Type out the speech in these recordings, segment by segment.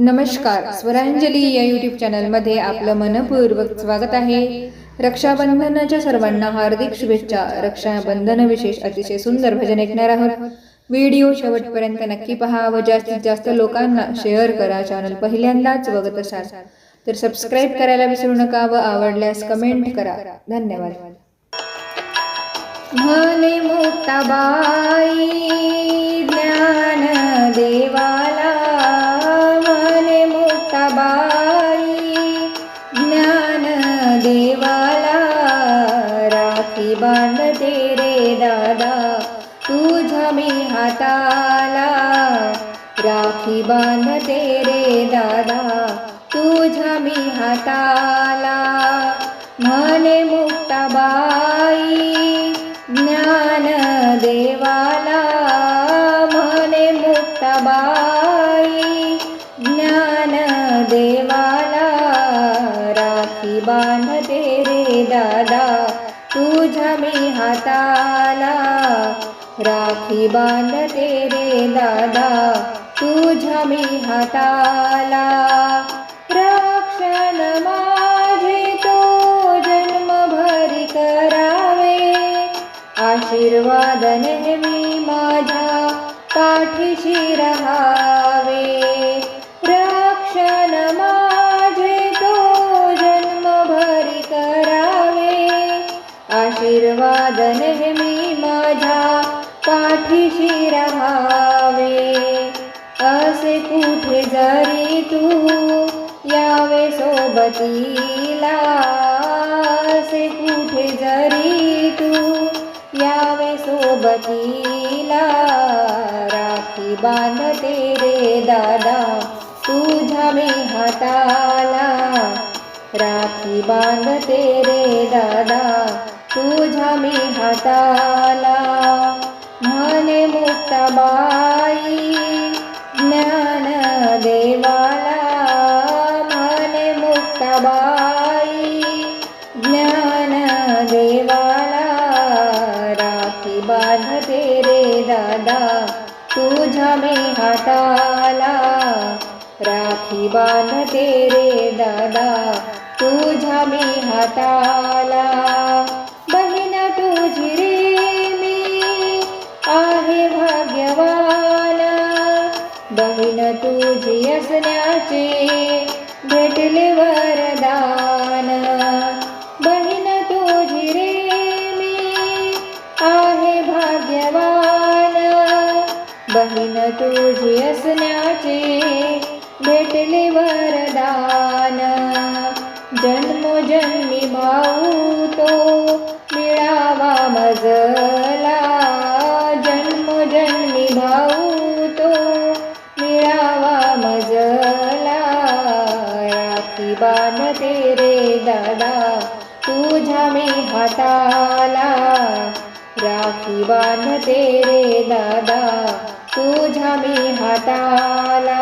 नमस्कार, स्वरांजली या यूट्यूब चॅनलमध्ये आपलं मनपूर्वक स्वागत आहे. रक्षाबंधनाच्या सर्वांना हार्दिक शुभेच्छा. रक्षाबंधन विशेष अतिशय सुंदर भजन ऐकणार आहोत. व्हिडिओ शेवटपर्यंत नक्की पहा व जास्तीत जास्त लोकांना शेअर करा. चॅनल पहिल्यांदाच बघत असाल तर सबस्क्राईब करायला विसरू नका व आवडल्यास कमेंट करा. धन्यवाद. म्हणे मुक्ताबाई ज्ञान देवाला, म्हणे मुक्ताबाई ज्ञान देवाला, राखी बांधते रे दादा तुझ्या मी हाताला, राखी बांधते रे दादा तुझ्या मी हाताला. म्हणे मुक्ताबाई ज्ञान देवाला, म्हणे मुक्ताबाई ज्ञान देवाला, राखी बांधते रे दादा तुझ्या मी हाताला, राखी बांधते रे दादा तुझ्या मी हाताला. रक्षण माझे तो जन्मभरी करावे, आशीर्वाद नेहमी माझ्या पाठीशी रहावे. रक्षण माझे तो जन्मभरी करावे, आशीर्वाद नेहमी माझ्या पाठीशी रहावे. असे कुठे जरी तू यावे सोबतीला, असे कुठे जरी तू यावे सोबतीला, राखी बांधते रे दादा तुझ्या मी हाताला, राखी बांधते रे दादा तुझ्या मी हाताला. म्हणे मुक्ताबाई ज्ञान देवाला, म्हणे मुक्ताबाई ज्ञान देवाला, राखी बांधते रे दादा तुझ्या मी हाताला, राखी बांधते रे दादा तुझ्या मी हाताला. बहीण तुझी रे मी आहे भाग्यवान, बहीण तुझी असण्याचे भेटले वरदान. बहीण तुझी रे मी आहे भाग्यवान, बहीण तुझी असण्याचे भेटले वरदान. जन्मोजन्मी भाऊ तो मिळावा मजला, जन्मोजन्मी भाऊ तो मिळावा मजला, राखी बांधते रे दादा तुझ्या मी हाताला, राखी बांधते रे दादा तुझ्या मी हाताला.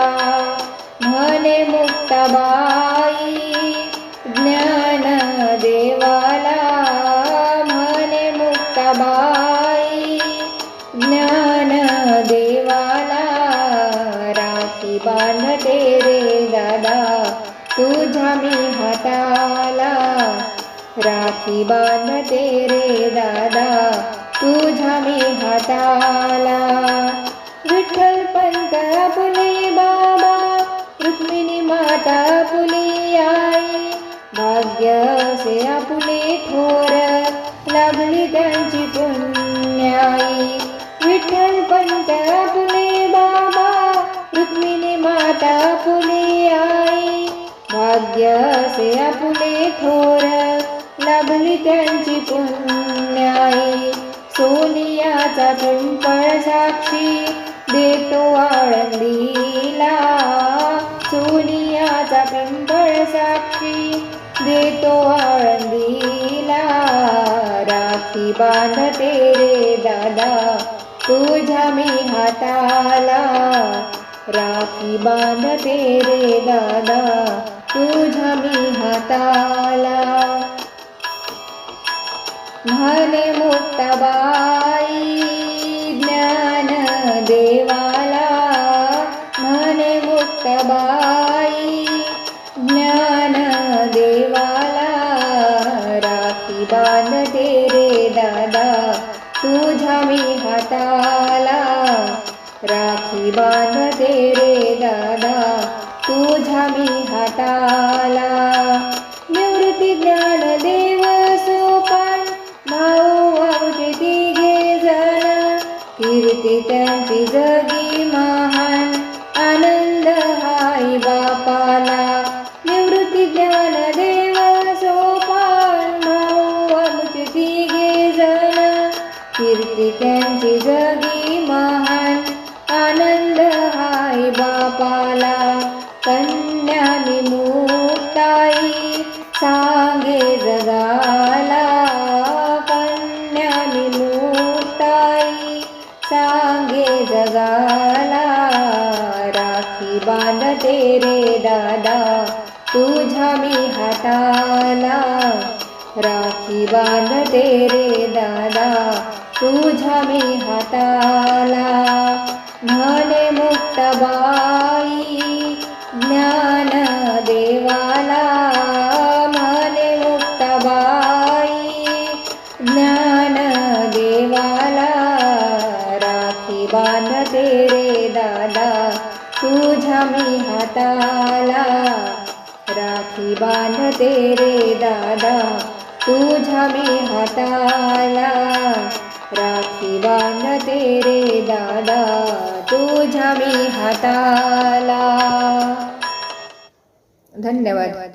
म्हणे मुक्ताबाई ज्ञान देवाला, म्हणे मुक्ताबाई ज्ञान देवाला, राखी बांधते रे दादा तुझ्या मी हाताला, राखी बांधते रे दादा तुझ्या मी हाताला. विठ्ठल पंत आपले बाबा, रुक्मिणी माता आपली आई, भाग्य असे आपले थोर लागली त्यांची पुण्याई. विठ्ठल पंत आपले बाबा, रुक्मिणी माता आपली आई, भाग्य असे आपले थोर लागली त्यांची पुण्याई. सोनियाचा पिंपळ साक्षी देतो आळंदीला, सोनियाचा पिंपळ साक्षी देतो आळंदीला, राखी बांधते रे दादा तुझ्या मी हाताला, राखी बांधते रे दादा तुझ्या मी हाताला. म्हणे मुक्ताबाई ज्ञान देवाला, म्हणे मुक्ताबाई ज्ञान देवाला राखी बांधते रे दादा तुझ्या मी हाताला राखी बांधते रे दादा तुझ्या मी हाताला निवृत्ती ज्ञान देव सोपान भाऊ आमचे तिघे जण कीर्ती त्यांची जगी महान आनंद हाय बापाला निवृत्ती ज्ञान देव सोपान भाऊ आमचे तिघे जण कीर्ती त्यांची जगी महान आनंद हाय बापाला कन्या मुक्ताई सांगे जगाला कन्या मुक्ताई सांगे जगाला राखी बांधते रे दादा तुझ्या मी हाताला राखी बांधते रे दादा तुझ्या मी हाताला म्हणे मुक्ताबाई ज्ञान देवाला म्हणे मुक्ताबाई ज्ञान देवाला राखी बांधते रे दादा तुझ्या मी हाताला राखी बांधते रे दादा तुझ्या मी हाताला राखी बांधते रे दादा तुझ्या मी हाताला. धन्यवाद.